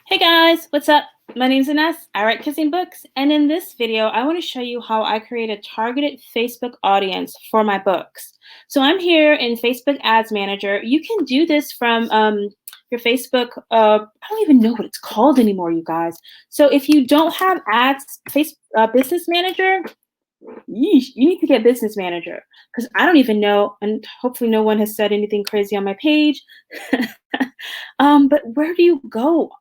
Hey guys, what's up? My name's Ines. I write kissing books, and in this video, I want to show you how I create a targeted Facebook audience for my books. So I'm here in Facebook Ads Manager. You can do this from your Facebook. I don't even know what it's called anymore, you guys. So if you don't have Ads Business Manager, yeesh, you need to get Business Manager because I don't even know, and hopefully no one has said anything crazy on my page. But where do you go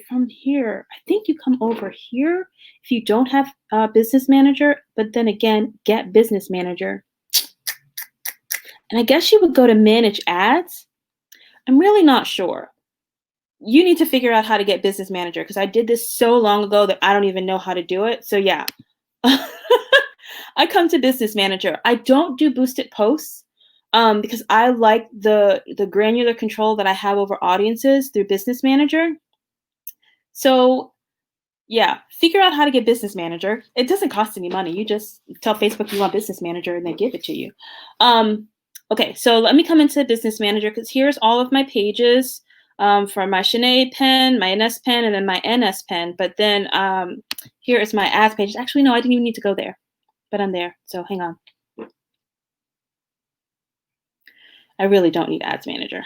from here? I think you come over here if you don't have Business Manager, but then again, get Business Manager. And I guess you would go to Manage Ads. I'm really not sure. You need to figure out how to get Business Manager because I did this so long ago that I don't even know how to do it. So yeah. I come to Business Manager. I don't do boosted posts because I like the granular control that I have over audiences through Business Manager. So yeah, figure out how to get Business Manager. It doesn't cost any money. You just tell Facebook you want Business Manager and they give it to you. Okay, so let me come into Business Manager because here's all of my pages for my Sinead pen, my Ines pen, and then my NS pen. But then here is my ads page. Actually, no, I didn't even need to go there, but I'm there. So hang on. I really don't need Ads Manager.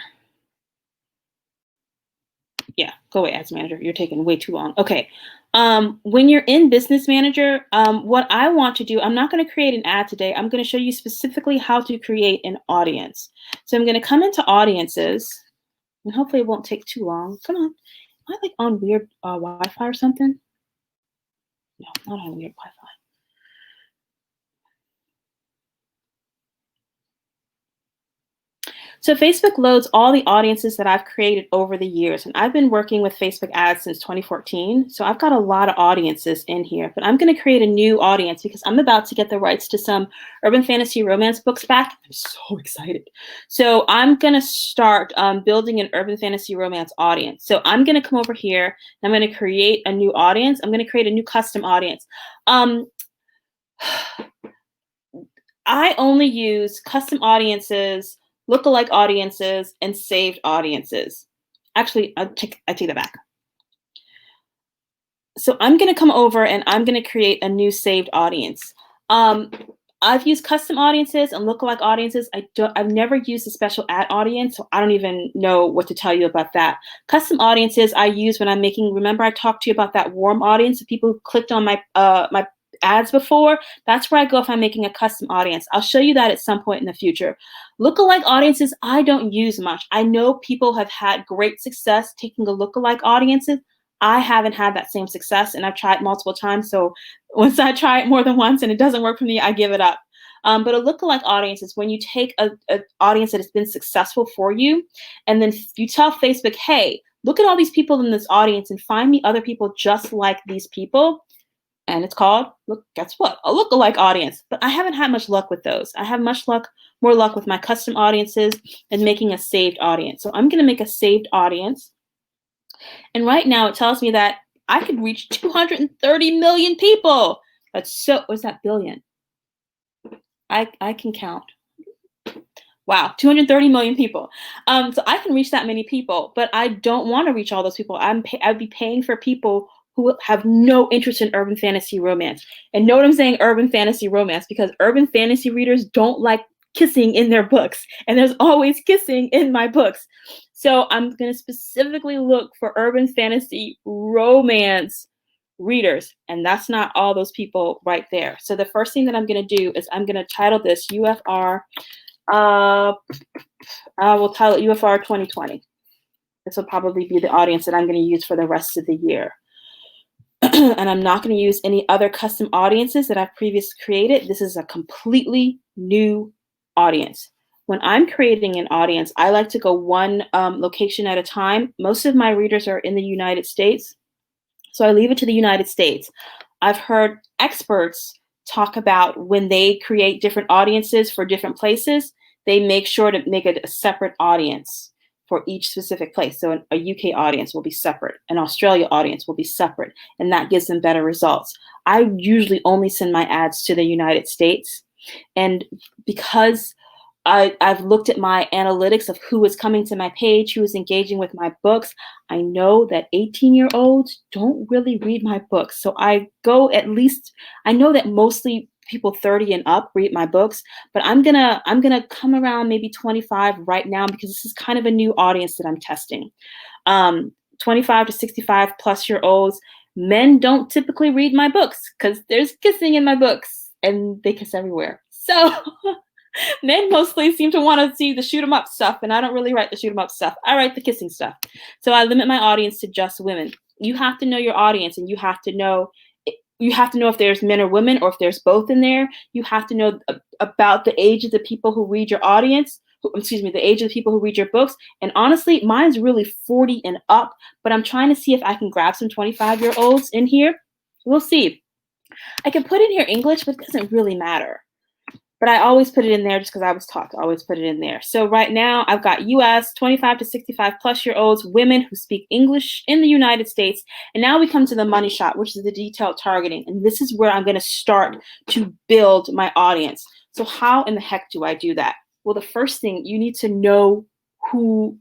Yeah, go away, Ads Manager. You're taking way too long. Okay. When you're in Business Manager, what I want to do, I'm not going to create an ad today. I'm going to show you specifically how to create an audience. So I'm going to come into audiences, and hopefully it won't take too long. Come on. Am I like on weird Wi-Fi or something? No, not on weird Wi-Fi. So Facebook loads all the audiences that I've created over the years. And I've been working with Facebook ads since 2014. So I've got a lot of audiences in here, but I'm going to create a new audience because I'm about to get the rights to some urban fantasy romance books back. I'm so excited. So I'm going to start building an urban fantasy romance audience. So I'm going to come over here and I'm going to create a new audience. I'm going to create a new custom audience. I only use custom audiences, lookalike audiences, and saved audiences. Actually, I take that back. So I'm going to come over and I'm going to create a new saved audience. I've used custom audiences and lookalike audiences. I've never used a special ad audience, so I don't even know what to tell you about that. Custom audiences I use when I'm making. Remember, I talked to you about that warm audience of people who clicked on my my ads before. That's where I go if I'm making a custom audience. I'll show you that at some point in the future. Lookalike audiences I don't use much. I know people have had great success taking a lookalike audiences. I haven't had that same success, and I've tried multiple times. So once I try it more than once and it doesn't work for me, I give it up. But a lookalike audience is when you take an audience that has been successful for you, and then you tell Facebook, hey, look at all these people in this audience and find me other people just like these people. And it's called, look, guess what? A lookalike audience. But I haven't had much luck with those. I have more luck with my custom audiences and making a saved audience. So I'm going to make a saved audience. And right now it tells me that I could reach 230 million people. That's so, what's that billion? I can count. Wow, 230 million people. So I can reach that many people, but I don't want to reach all those people. I'd be paying for people who have no interest in urban fantasy romance. And know what I'm saying, urban fantasy romance, because urban fantasy readers don't like kissing in their books. And there's always kissing in my books. So I'm going to specifically look for urban fantasy romance readers. And that's not all those people right there. So the first thing that I'm going to do is I'm going to title this UFR. I will title it UFR 2020. This will probably be the audience that I'm going to use for the rest of the year. And I'm not going to use any other custom audiences that I've previously created. This is a completely new audience. When I'm creating an audience, I like to go one location at a time. Most of my readers are in the United States, so I leave it to the United States. I've heard experts talk about when they create different audiences for different places, they make sure to make it a separate audience for each specific place. So a UK audience will be separate, an Australia audience will be separate, and that gives them better results. I usually only send my ads to the United States. And because I've looked at my analytics of who is coming to my page, who is engaging with my books. I know that 18-year-olds don't really read my books. So I go at least, I know that mostly people 30 and up read my books, but I'm gonna come around maybe 25 right now because this is kind of a new audience that I'm testing. 25 to 65 plus year olds. Men don't typically read my books because there's kissing in my books and they kiss everywhere. So men mostly seem to want to see the shoot 'em up stuff, and I don't really write the shoot 'em up stuff. I write the kissing stuff. So I limit my audience to just women. You have to know your audience, and you have to know if there's men or women, or if there's both in there. You have to know about the age of the people who read your audience. Excuse me, the age of the people who read your books. And honestly, mine's really 40 and up, but I'm trying to see if I can grab some 25-year-olds in here. We'll see. I can put in here English, but it doesn't really matter. But I always put it in there just because I was taught to always put it in there. So right now I've got US 25 to 65 plus year olds, women who speak English in the United States. And now we come to the money shot, which is the detailed targeting. And this is where I'm going to start to build my audience. So how in the heck do I do that? Well, the first thing, you need to know who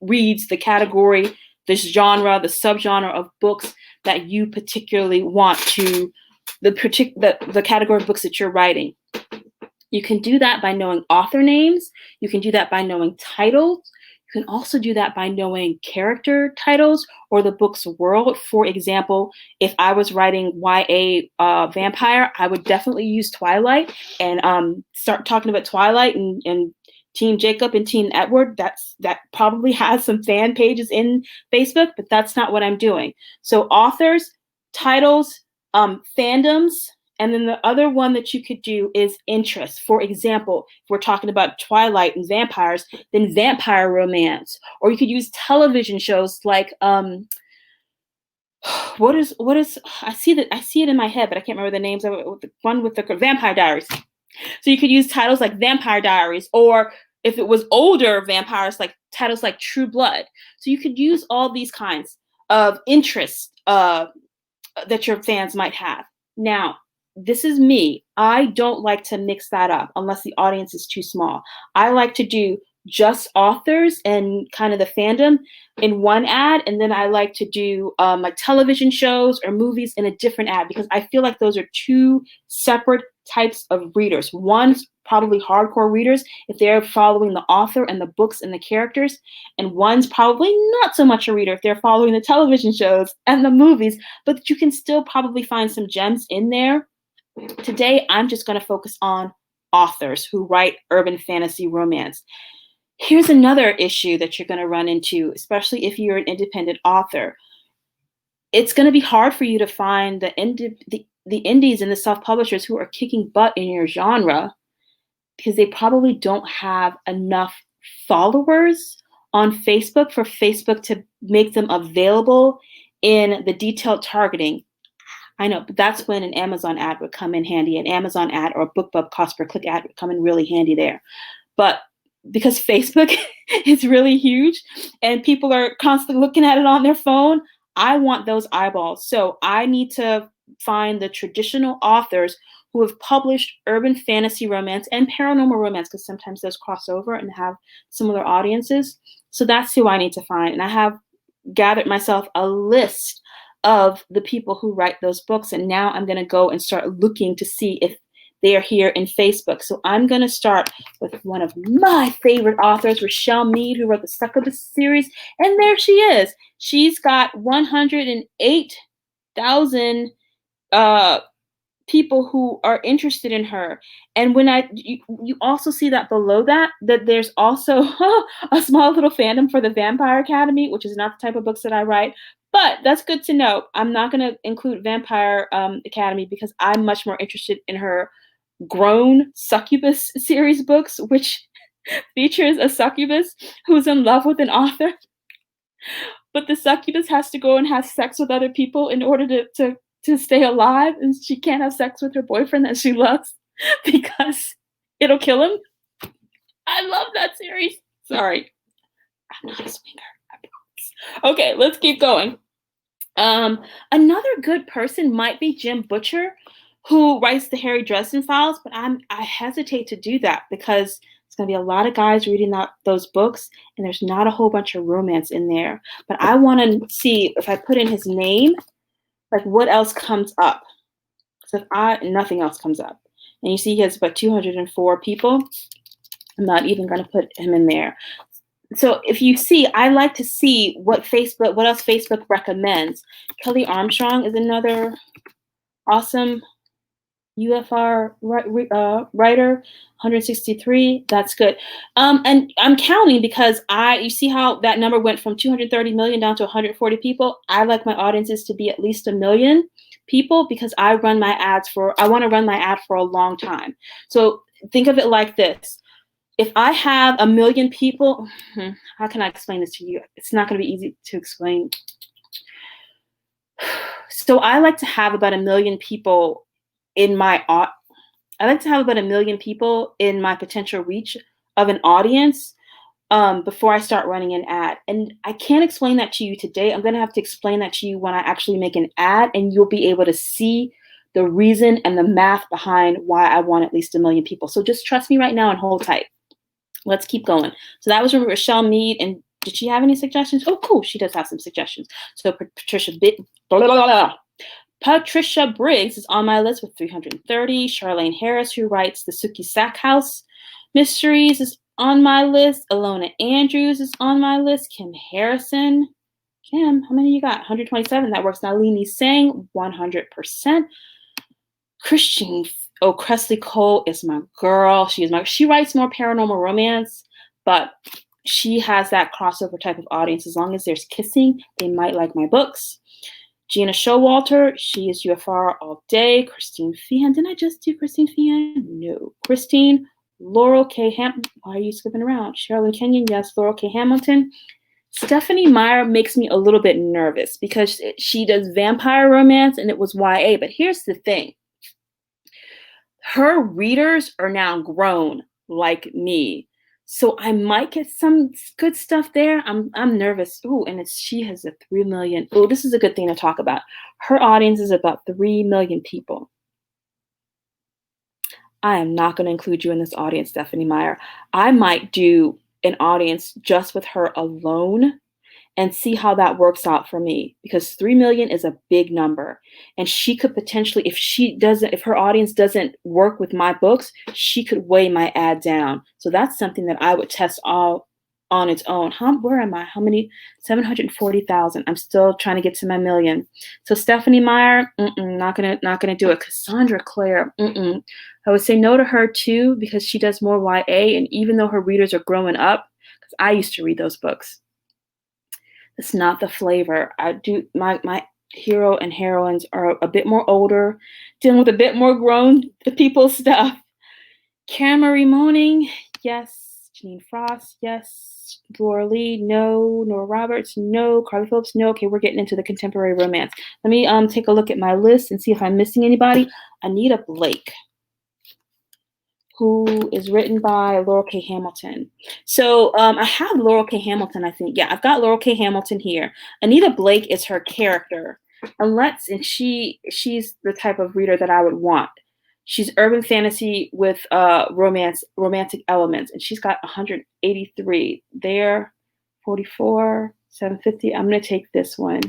reads the category, this genre, the subgenre of books that you particularly want to, the category of books that you're writing. You can do that by knowing author names. You can do that by knowing titles. You can also do that by knowing character titles or the book's world. For example, if I was writing YA vampire, I would definitely use Twilight and start talking about Twilight and Team Jacob and Team Edward. That probably has some fan pages in Facebook, but that's not what I'm doing. So authors, titles, fandoms, and then the other one that you could do is interest. For example, if we're talking about Twilight and vampires, then vampire romance. Or you could use television shows like what is I see it in my head, but I can't remember the names of it. The one with the Vampire Diaries. So you could use titles like Vampire Diaries, or if it was older vampires, like titles like True Blood. So you could use all these kinds of interests that your fans might have. Now, this is me. I don't like to mix that up unless the audience is too small. I like to do just authors and kind of the fandom in one ad, and then I like to do like television shows or movies in a different ad, because I feel like those are two separate types of readers. One's probably hardcore readers if they're following the author and the books and the characters, and one's probably not so much a reader if they're following the television shows and the movies, but you can still probably find some gems in there. Today, I'm just going to focus on authors who write urban fantasy romance. Here's another issue that you're going to run into, especially if you're an independent author. It's going to be hard for you to find the indies and the self-publishers who are kicking butt in your genre, because they probably don't have enough followers on Facebook for Facebook to make them available in the detailed targeting. I know, but that's when an Amazon ad would come in handy. An Amazon ad or a BookBub cost per click ad would come in really handy there. But because Facebook is really huge and people are constantly looking at it on their phone, I want those eyeballs. So I need to find the traditional authors who have published urban fantasy romance and paranormal romance, because sometimes those cross over and have similar audiences. So that's who I need to find. And I have gathered myself a list of the people who write those books. And now I'm going to go and start looking to see if they are here in Facebook. So I'm going to start with one of my favorite authors, Rochelle Mead, who wrote the Succubus series. And there she is. She's got 108,000 people who are interested in her. And when you also see that below that there's also a small little fandom for the Vampire Academy, which is not the type of books that I write. But that's good to know. I'm not going to include Vampire Academy because I'm much more interested in her grown Succubus series books, which features a succubus who's in love with an author. But the succubus has to go and have sex with other people in order to stay alive, and she can't have sex with her boyfriend that she loves because it'll kill him. I love that series. Sorry. I'm not a swinger. Okay, let's keep going. Another good person might be Jim Butcher, who writes the Harry Dresden Files, but I hesitate to do that because It's going to be a lot of guys reading those books, and there's not a whole bunch of romance in there. But I want to see if I put in his name, like what else comes up. So if nothing else comes up. And you see he has about 204 people. I'm not even going to put him in there. So if you see, I like to see what else Facebook recommends. Kelly Armstrong is another awesome UFR writer, 163. That's good. And I'm counting because you see how that number went from 230 million down to 140 people. I like my audiences to be at least 1 million people because I want to run my ad for a long time. So think of it like this. If I have 1 million people, how can I explain this to you? It's not going to be easy to explain. So I like to have about 1 million people in my potential reach of an audience before I start running an ad. And I can't explain that to you today. I'm going to have to explain that to you when I actually make an ad, and you'll be able to see the reason and the math behind why I want at least 1 million people. So just trust me right now and hold tight. Let's keep going. So that was from Rochelle Mead. And did she have any suggestions? Oh, cool. She does have some suggestions. So Patricia Briggs is on my list with 330. Charlene Harris, who writes the Sookie Sackhouse Mysteries, is on my list. Alona Andrews is on my list. Kim Harrison. Kim, how many you got? 127. That works. Nalini Singh, 100%. Christian Cressley Cole is my girl. She writes more paranormal romance, but she has that crossover type of audience. As long as there's kissing, they might like my books. Gina Showalter, she is UFR all day. Christine Feehan, didn't I just do Christine Feehan? No. Christine, Laurel K. Hamilton, why are you skipping around? Sherilyn Kenyon, yes. Laurel K. Hamilton. Stephanie Meyer makes me a little bit nervous because she does vampire romance and it was YA, but here's the thing. Her readers are now grown like me. So I might get some good stuff there. I'm nervous. Ooh, and she has a 3 million. Oh, this is a good thing to talk about. Her audience is about 3 million people. I am not going to include you in this audience, Stephanie Meyer. I might do an audience just with her alone and see how that works out for me, because 3 million is a big number. And she could potentially, if her audience doesn't work with my books, she could weigh my ad down. So that's something that I would test all on its own. Where am I? How many? 740,000. I'm still trying to get to my million. So Stephanie Meyer, not gonna do it. Cassandra Clare, I would say no to her too, because she does more YA, and even though her readers are growing up, because I used to read those books. It's not the flavor. I do my hero and heroines are a bit more older, dealing with a bit more grown people stuff. Karen Marie Moaning, yes. Janine Frost, yes. Laura Lee, no. Nora Roberts, no. Carly Phillips, no. Okay, we're getting into the contemporary romance. Let me take a look at my list and see if I'm missing anybody. Anita Blake, who is written by Laurel K. Hamilton. So I have Laurel K. Hamilton, I think. Yeah, I've got Laurel K. Hamilton here. Anita Blake is her character. And she's the type of reader that I would want. She's urban fantasy with romantic elements, and she's got 183 there, 44, 750. I'm gonna take this one.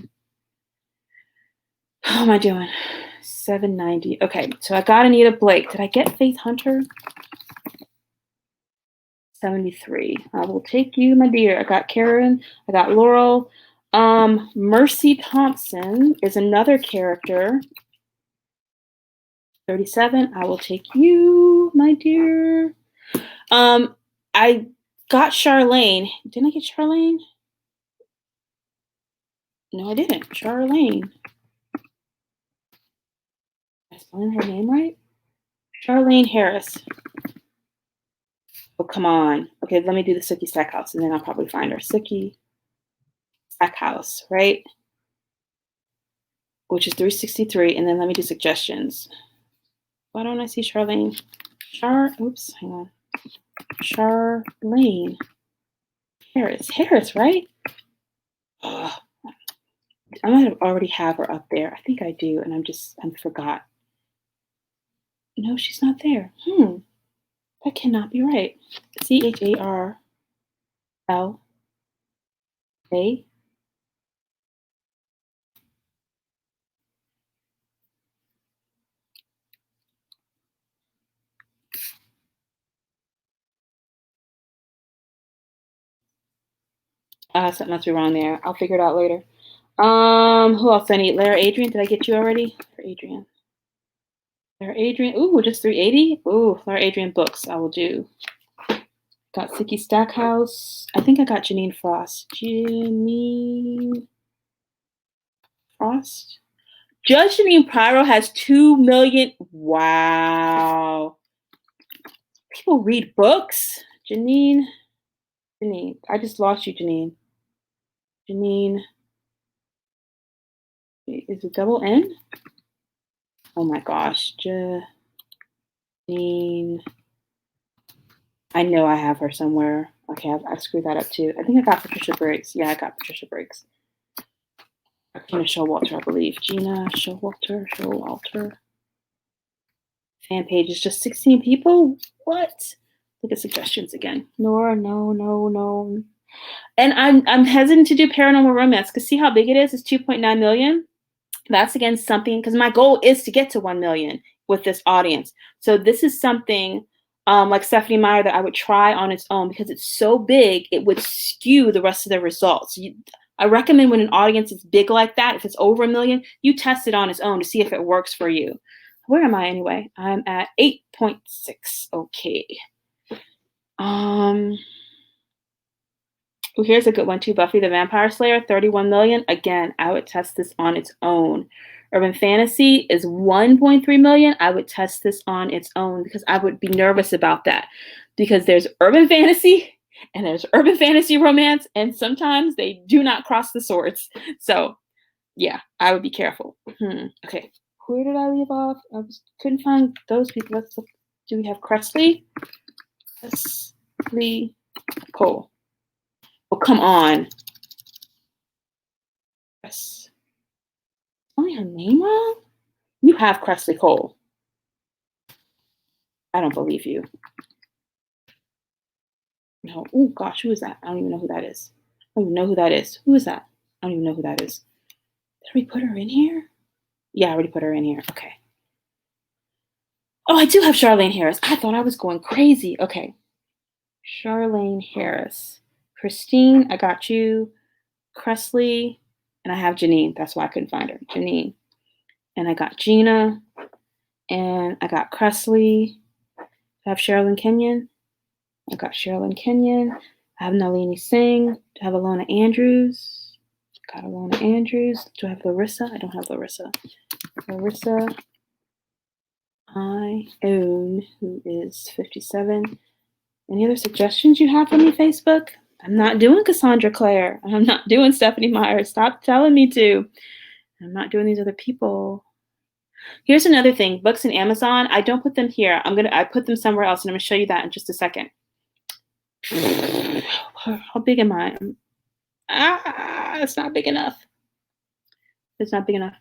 How am I doing? 790. Okay, so I got Anita Blake. Did I get Faith Hunter? 73. I will take you, my dear. I got Karen. I got Laurel. Mercy Thompson is another character. 37. I will take you, my dear. I got Charlene. Didn't I get Charlene? No, I didn't. Charlene. Am I spelling her name right? Charlene Harris. Oh, come on. Okay, let me do the Sookie Stackhouse, and then I'll probably find her. Sookie Stackhouse, right? Which is 363, and then let me do suggestions. Why don't I see Charlene? Oops, hang on. Charlene Harris, right? Oh, I might have already have her up there. I think I do, and I forgot. No, she's not there. That cannot be right. CHARLA. Something must be wrong there. I'll figure it out later. Who else do I need? Lara Adrian, did I get you already? Adrian. Lara Adrian. Ooh, just 380? Ooh, Lara Adrian books. I will do. Got Sicky Stackhouse. I think I got Janine Frost. Janine Frost? Judge Janine Pyro has 2 million. Wow. People read books. Janine. I just lost you, Janine. Janine. Is it double N? Oh my gosh. Janine. I know I have her somewhere. Okay, I screwed that up too. I think I got Patricia Briggs. Yeah, I got Patricia Briggs. Gina Showalter, I believe. Gina Showalter. Fan page is just 16 people? What? Look at suggestions again. Nora, no. And I'm hesitant to do paranormal romance because see how big it is? It's 2.9 million. That's again something because my goal is to get to 1 million with this audience. So this is something like Stephanie Meyer that I would try on its own because it's so big, it would skew the rest of the results. I recommend when an audience is big like that, if it's over 1 million, you test it on its own to see if it works for you. Where am I anyway? I'm at 8.6. Okay. Oh, here's a good one too. Buffy the Vampire Slayer, 31 million. Again, I would test this on its own. Urban Fantasy is 1.3 million. I would test this on its own because I would be nervous about that because there's urban fantasy and there's urban fantasy romance, and sometimes they do not cross the swords. So yeah, I would be careful. Okay, where did I leave off? Couldn't find those people. Let's look. Do we have Cressley? Cressley Cole. Oh, come on. Yes. Only her name wrong? You have Cressley Cole. I don't believe you. No. Oh, gosh, who is that? I don't even know who that is. I don't even know who that is. Who is that? I don't even know who that is. Did we put her in here? Yeah, I already put her in here. Okay. Oh, I do have Charlene Harris. I thought I was going crazy. Okay. Charlene Harris. Christine, I got you. Cressley, and I have Janine. That's why I couldn't find her. Janine. And I got Gina, and I got Cressley. I have Sherilyn Kenyon. I got Sherilyn Kenyon. I have Nalini Singh. Do I have Alona Andrews? Got Alona Andrews. Do I have Larissa? I don't have Larissa. Larissa I own, who is 57. Any other suggestions you have for me, Facebook? I'm not doing Cassandra Clare. I'm not doing Stephanie Meyer. Stop telling me to. I'm not doing these other people. Here's another thing. Books in Amazon, I don't put them here. I put them somewhere else, and I'm going to show you that in just a second. How big am I? It's not big enough. It's not big enough.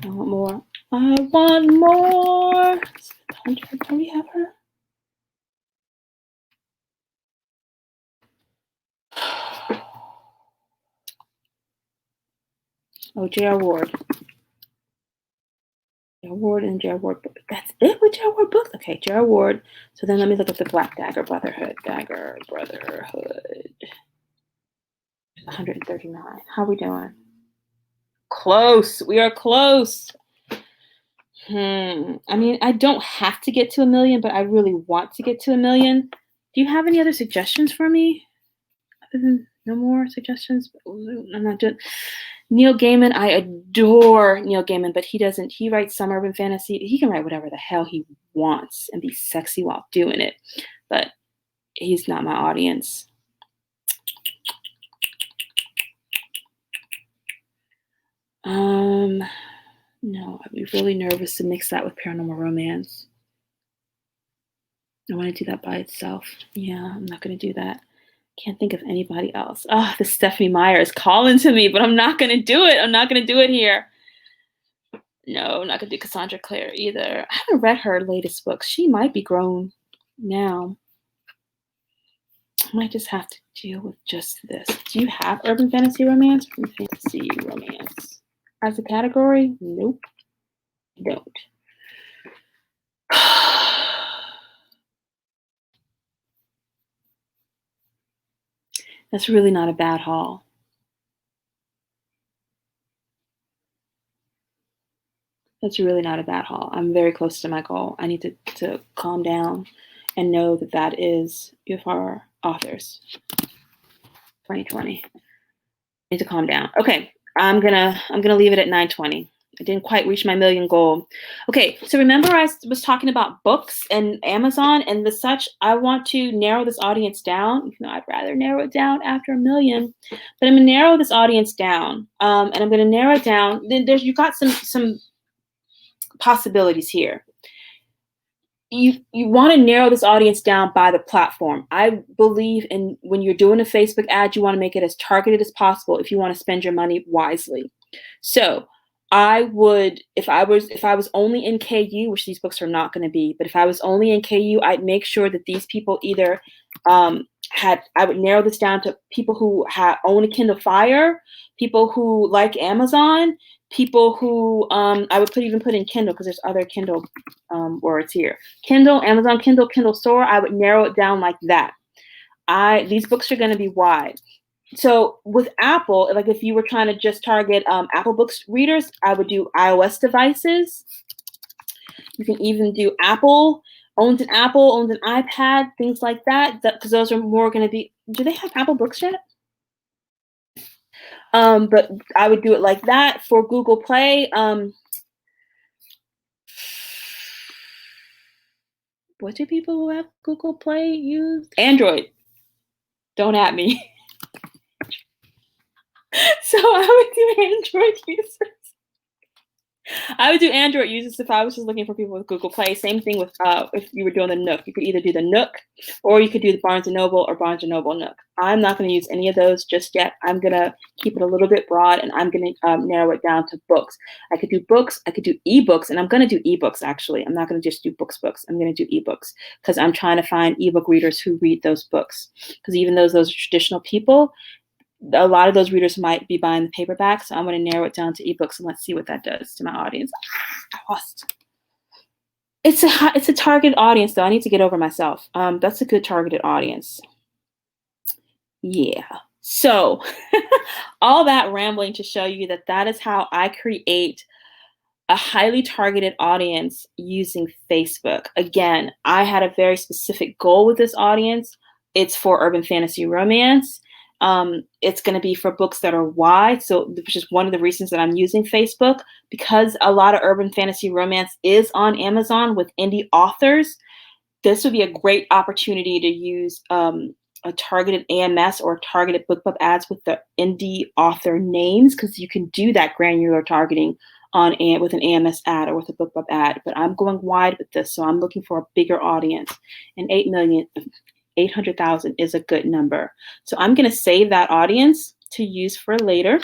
I want more. I want more. 100. Do we have her? Oh, J.R. Ward. J.R. Ward and J.R. Ward book. That's it with J.R. Ward books? Okay, J.R. Ward. So then let me look at the Black Dagger Brotherhood. Dagger Brotherhood. 139. How are we doing? Close. We are close. I mean, I don't have to get to 1 million, but I really want to get to 1 million. Do you have any other suggestions for me? No more suggestions? I'm not doing... Neil Gaiman, I adore Neil Gaiman, but he writes some urban fantasy. He can write whatever the hell he wants and be sexy while doing it, but he's not my audience. No, I'd be really nervous to mix that with paranormal romance. I want to do that by itself. Yeah, I'm not going to do that. Can't think of anybody else. Oh, the Stephanie Meyer is calling to me, but I'm not going to do it. I'm not going to do it here. No, I'm not gonna do Cassandra Clare either. I haven't read her latest book. She might be grown now. I might just have to deal with just this. Do you have urban fantasy romance? Urban fantasy romance as a category? Nope, don't. That's really not a bad haul. That's really not a bad haul. I'm very close to my goal. I need to calm down and know that that is UFR authors 2020. I need to calm down. Okay, I'm gonna leave it at 920. I didn't quite reach my million goal. Okay, so remember I was talking about books and Amazon and the such. I want to narrow this audience down. Even though I'd rather narrow it down after a million, but I'm gonna narrow this audience down. And I'm gonna narrow it down. Then you got some possibilities here. You want to narrow this audience down by the platform. I believe in when you're doing a Facebook ad, you want to make it as targeted as possible if you want to spend your money wisely. So I would, if I was only in KU, which these books are not going to be, but if I was only in KU, I'd make sure that these people either I would narrow this down to people who own a Kindle Fire, people who like Amazon, people who I would even put in Kindle because there's other Kindle words here. Kindle, Amazon Kindle, Kindle Store. I would narrow it down like that. These books are going to be wide. So with Apple, like if you were trying to just target Apple Books readers, I would do iOS devices. You can even do Apple, owns an iPad, things like that, because those are more going to be. Do they have Apple Books yet? But I would do it like that. For Google Play. What do people who have Google Play use? Android. Don't at me. So I would do Android users. I would do Android users if I was just looking for people with Google Play. Same thing with if you were doing the Nook. You could either do the Nook or you could do the Barnes & Noble or Barnes & Noble Nook. I'm not going to use any of those just yet. I'm going to keep it a little bit broad and I'm going to narrow it down to books. I could do books. I could do ebooks, and I'm going to do ebooks actually. I'm not going to just do books. I'm going to do ebooks because I'm trying to find ebook readers who read those books. Because even though those are traditional people, a lot of those readers might be buying the paperback, so I'm going to narrow it down to ebooks and let's see what that does to my audience. I lost. It's a targeted audience, though. I need to get over myself. That's a good targeted audience. Yeah. So all that rambling to show you that that is how I create a highly targeted audience using Facebook. Again, I had a very specific goal with this audience. It's for urban fantasy romance. It's going to be for books that are wide. So which is one of the reasons that I'm using Facebook, because a lot of urban fantasy romance is on Amazon with indie authors. This would be a great opportunity to use a targeted AMS or targeted BookBub ads with the indie author names, because you can do that granular targeting with an AMS ad or with a BookBub ad. But I'm going wide with this, so I'm looking for a bigger audience. And 800,000 is a good number. So I'm going to save that audience to use for later.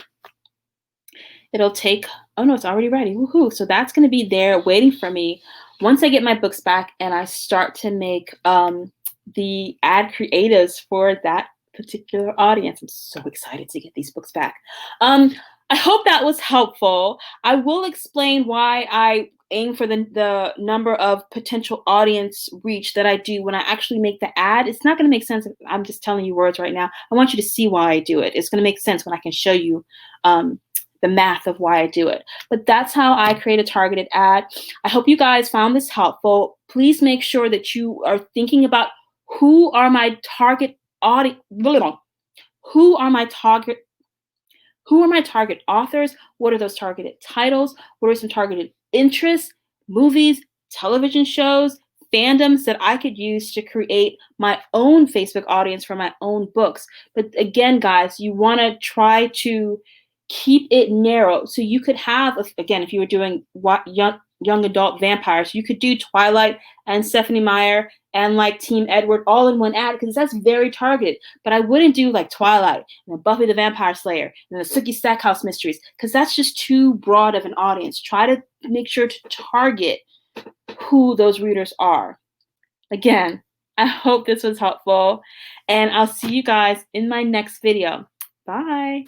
It'll take, oh no, it's already ready. Woohoo. So that's going to be there waiting for me once I get my books back and I start to make the ad creatives for that particular audience. I'm so excited to get these books back. I hope that was helpful. I will explain why I aim for the number of potential audience reach that I do when I actually make the ad. It's not going to make sense if I'm just telling you words right now. I want you to see why I do it. It's going to make sense when I can show you the math of why I do it. But that's how I create a targeted ad. I hope you guys found this helpful. Please make sure that you are thinking about who are my target audience, who are my target authors? What are those targeted titles? What are some targeted interests, movies, television shows, fandoms that I could use to create my own Facebook audience for my own books? But again, guys, you want to try to keep it narrow. So you could have, again, if you were doing young adult vampires. You could do Twilight and Stephanie Meyer and like Team Edward all in one ad because that's very targeted. But I wouldn't do like Twilight and then Buffy the Vampire Slayer and the Sookie Stackhouse Mysteries because that's just too broad of an audience. Try to make sure to target who those readers are. Again, I hope this was helpful, and I'll see you guys in my next video. Bye.